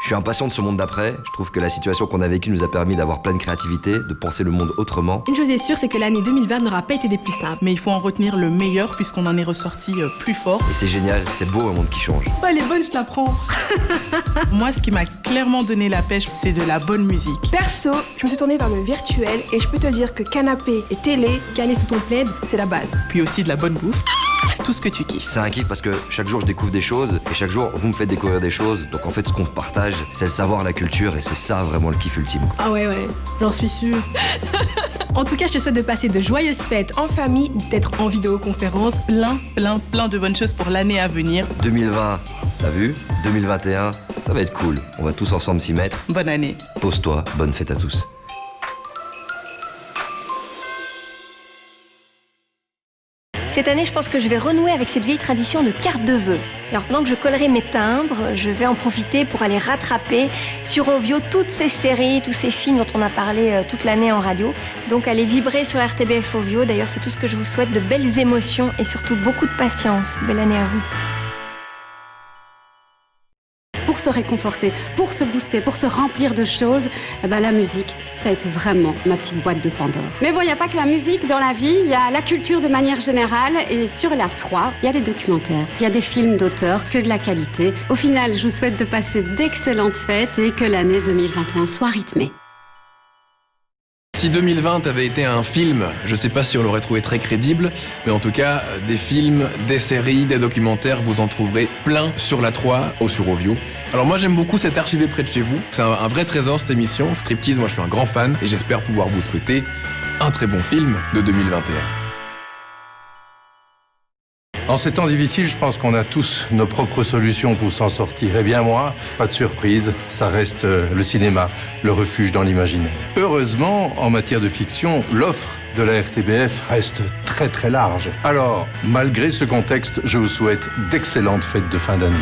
Je suis impatient de ce monde d'après. Je trouve que la situation qu'on a vécue nous a permis d'avoir plein de créativité, de penser le monde autrement. Une chose est sûre, c'est que l'année 2020 n'aura pas été des plus simples. Mais il faut en retenir le meilleur puisqu'on en est ressorti plus fort. Et c'est génial, c'est beau un monde qui change. Oh, elle est bonne, je t'apprends. Moi, ce qui m'a clairement donné la pêche, c'est de la bonne musique. Perso, je me suis tournée vers le virtuel et je peux te dire que canapé et télé, Calé sous ton plaid, c'est la base. Puis aussi de la bonne bouffe. Tout ce que tu kiffes. C'est un kiff parce que chaque jour je découvre des choses et chaque jour vous me faites découvrir des choses. Donc en fait ce qu'on partage, c'est le savoir, la culture et c'est ça vraiment le kiff ultime. Ah ouais, j'en suis sûre. En tout cas, je te souhaite de passer de joyeuses fêtes en famille, d'être en vidéoconférence. Plein de bonnes choses pour l'année à venir. 2020, t'as vu 2021, ça va être cool. On va tous ensemble s'y mettre. Bonne année. Pose-toi, bonne fête à tous. Cette année, je pense que je vais renouer avec cette vieille tradition de carte de vœux. Alors pendant que je collerai mes timbres, je vais en profiter pour aller rattraper sur Ovio toutes ces séries, tous ces films dont on a parlé toute l'année en radio. Donc allez vibrer sur RTBF Ovio. D'ailleurs, c'est tout ce que je vous souhaite, de belles émotions et surtout beaucoup de patience. Belle année à vous. Pour se réconforter, pour se booster, pour se remplir de choses, la musique, ça a été vraiment ma petite boîte de Pandore. Mais bon, il n'y a pas que la musique dans la vie, il y a la culture de manière générale et sur la 3, il y a les documentaires, il y a des films d'auteur, que de la qualité. Au final, je vous souhaite de passer d'excellentes fêtes et que l'année 2021 soit rythmée. Si 2020 avait été un film, je sais pas si on l'aurait trouvé très crédible, mais en tout cas, des films, des séries, des documentaires, vous en trouverez plein sur la 3 ou sur Ovio. Alors moi j'aime beaucoup cette archivée près de chez vous, c'est un vrai trésor cette émission. Striptease, moi je suis un grand fan et j'espère pouvoir vous souhaiter un très bon film de 2021. En ces temps difficiles, je pense qu'on a tous nos propres solutions pour s'en sortir. Eh bien moi, pas de surprise, ça reste le cinéma, le refuge dans l'imaginaire. Heureusement, en matière de fiction, l'offre de la RTBF reste très large. Alors, malgré ce contexte, je vous souhaite d'excellentes fêtes de fin d'année.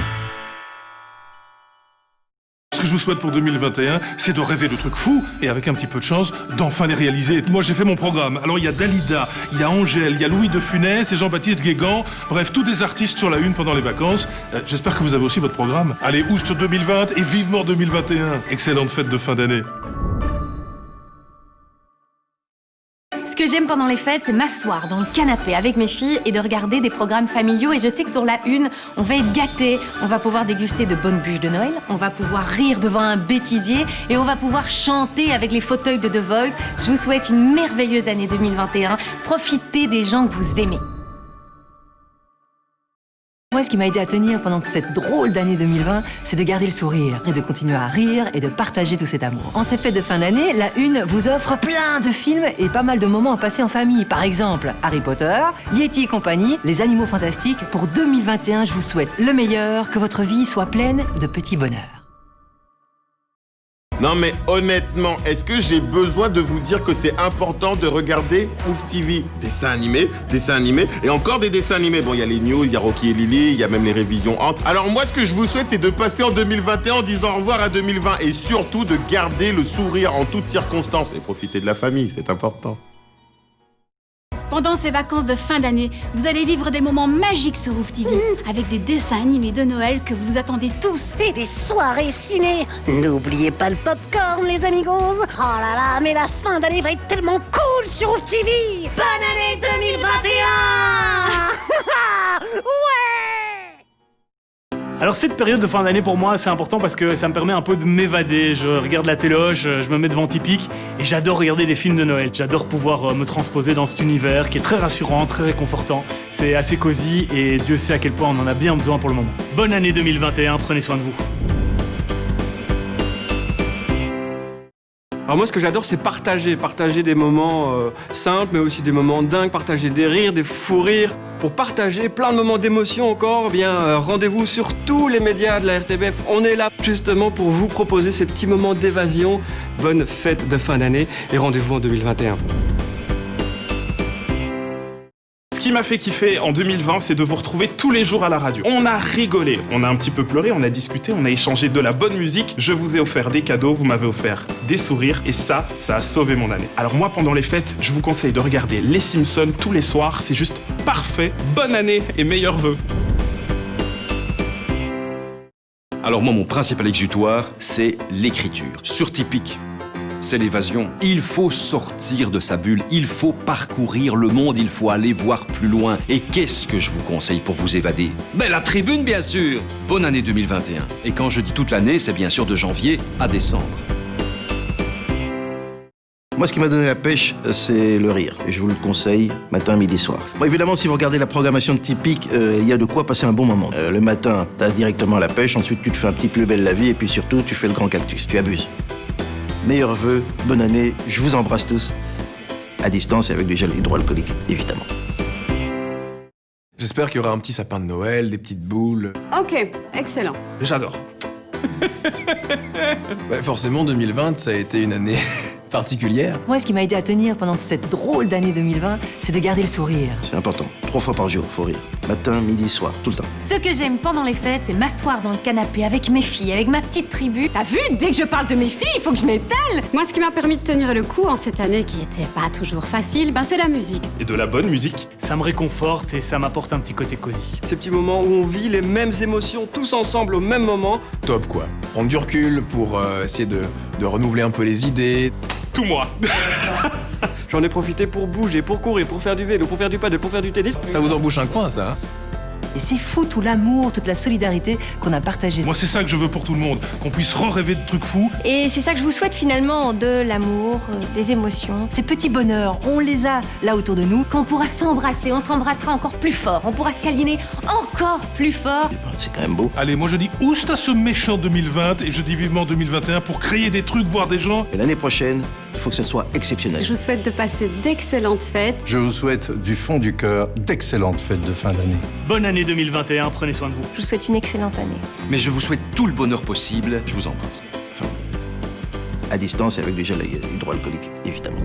Ce que je vous souhaite pour 2021, c'est de rêver de trucs fous et avec un petit peu de chance, d'enfin les réaliser. Moi, j'ai fait mon programme. Alors, il y a Dalida, il y a Angèle, il y a Louis de Funès et Jean-Baptiste Guégan. Bref, tous des artistes sur la une pendant les vacances. J'espère que vous avez aussi votre programme. Allez, Oust 2020 et vivement 2021. Excellente fête de fin d'année. Ce que j'aime pendant les fêtes, c'est m'asseoir dans le canapé avec mes filles et de regarder des programmes familiaux. Et je sais que sur la une, on va être gâtés. On va pouvoir déguster de bonnes bûches de Noël. On va pouvoir rire devant un bêtisier. Et on va pouvoir chanter avec les fauteuils de The Voice. Je vous souhaite une merveilleuse année 2021. Profitez des gens que vous aimez. Moi, ce qui m'a aidé à tenir pendant cette drôle d'année 2020, c'est de garder le sourire et de continuer à rire et de partager tout cet amour. En ces fêtes de fin d'année, la Une vous offre plein de films et pas mal de moments à passer en famille. Par exemple, Harry Potter, Yeti et compagnie, Les Animaux Fantastiques. Pour 2021, je vous souhaite le meilleur, que votre vie soit pleine de petits bonheurs. Non mais honnêtement, est-ce que j'ai besoin de vous dire que c'est important de regarder Ouf TV? Dessins animés, et encore des dessins animés. Bon, il y a les news, il y a Rocky et Lily, il y a même les révisions entre. Alors moi, ce que je vous souhaite, c'est de passer en 2021 en disant au revoir à 2020 et surtout de garder le sourire en toutes circonstances et profiter de la famille, c'est important. Pendant ces vacances de fin d'année, vous allez vivre des moments magiques sur Ouf TV, avec des dessins animés de Noël que vous attendez tous. Et des soirées ciné. N'oubliez pas le popcorn, les amigos. Oh là là, mais la fin d'année va être tellement cool sur Ouf TV. Bonne année 2021. Ouais. Alors cette période de fin d'année pour moi c'est important parce que ça me permet un peu de m'évader. Je regarde la téloche, je me mets devant Tipeee et j'adore regarder des films de Noël. J'adore pouvoir me transposer dans cet univers qui est très rassurant, très réconfortant. C'est assez cosy et Dieu sait à quel point on en a bien besoin pour le moment. Bonne année 2021, prenez soin de vous. Alors moi ce que j'adore c'est partager des moments simples mais aussi des moments dingues, partager des rires, des fous rires. Pour partager plein de moments d'émotion encore, rendez-vous sur tous les médias de la RTBF. On est là justement pour vous proposer ces petits moments d'évasion. Bonne fête de fin d'année et rendez-vous en 2021. Ce qui m'a fait kiffer en 2020, c'est de vous retrouver tous les jours à la radio. On a rigolé, on a un petit peu pleuré, on a discuté, on a échangé de la bonne musique. Je vous ai offert des cadeaux, vous m'avez offert des sourires et ça a sauvé mon année. Alors moi, pendant les fêtes, je vous conseille de regarder Les Simpsons tous les soirs. C'est juste parfait. Bonne année et meilleurs vœux. Alors moi, mon principal exutoire, c'est l'écriture. Sur Typique, c'est l'évasion. Il faut sortir de sa bulle, il faut parcourir le monde, il faut aller voir plus loin. Et qu'est-ce que je vous conseille pour vous évader? Ben la tribune, bien sûr. Bonne année 2021. Et quand je dis toute l'année, c'est bien sûr de janvier à décembre. Moi, ce qui m'a donné la pêche, c'est le rire. Et je vous le conseille, matin, midi, soir. Bon, évidemment, si vous regardez la programmation de Typique, il y a de quoi passer un bon moment. Le matin, t'as directement la pêche, ensuite tu te fais un petit Plus belle la vie, et puis surtout, tu fais le grand cactus. Tu abuses. Meilleurs vœux, bonne année, je vous embrasse tous. À distance et avec du gel hydroalcoolique, évidemment. J'espère qu'il y aura un petit sapin de Noël, des petites boules. Ok, excellent. J'adore. Ouais, forcément, 2020, ça a été une année particulière. Moi, ce qui m'a aidé à tenir pendant cette drôle d'année 2020, c'est de garder le sourire. C'est important. 3 fois par jour, faut rire. Matin, midi, soir, tout le temps. Ce que j'aime pendant les fêtes, c'est m'asseoir dans le canapé avec mes filles, avec ma petite tribu. T'as vu, dès que je parle de mes filles, il faut que je m'étale. Moi, ce qui m'a permis de tenir le coup en cette année qui était pas toujours facile, c'est la musique. Et de la bonne musique. Ça me réconforte et ça m'apporte un petit côté cosy. Ces petits moments où on vit les mêmes émotions tous ensemble au même moment. Top, quoi. Prendre du recul pour essayer de renouveler un peu les idées. Tout moi. J'en ai profité pour bouger, pour courir, pour faire du vélo, pour faire du paddle, pour faire du tennis. Ça vous embouche un coin, ça, hein? Et c'est fou tout l'amour, toute la solidarité qu'on a partagé. Moi, c'est ça que je veux pour tout le monde, qu'on puisse rêver de trucs fous. Et c'est ça que je vous souhaite finalement, de l'amour, des émotions. Ces petits bonheurs, on les a là autour de nous. Qu'on pourra s'embrasser, on s'embrassera encore plus fort, on pourra se câliner encore plus fort. C'est quand même beau. Allez, moi je dis oust à ce méchant 2020 et je dis vivement 2021 pour créer des trucs, voir des gens. Et l'année prochaine, il faut que ce soit exceptionnel. Je vous souhaite de passer d'excellentes fêtes. Je vous souhaite du fond du cœur d'excellentes fêtes de fin d'année. Bonne année 2021, prenez soin de vous. Je vous souhaite une excellente année. Mais je vous souhaite tout le bonheur possible. Je vous embrasse. À distance et avec du gel hydroalcoolique, évidemment.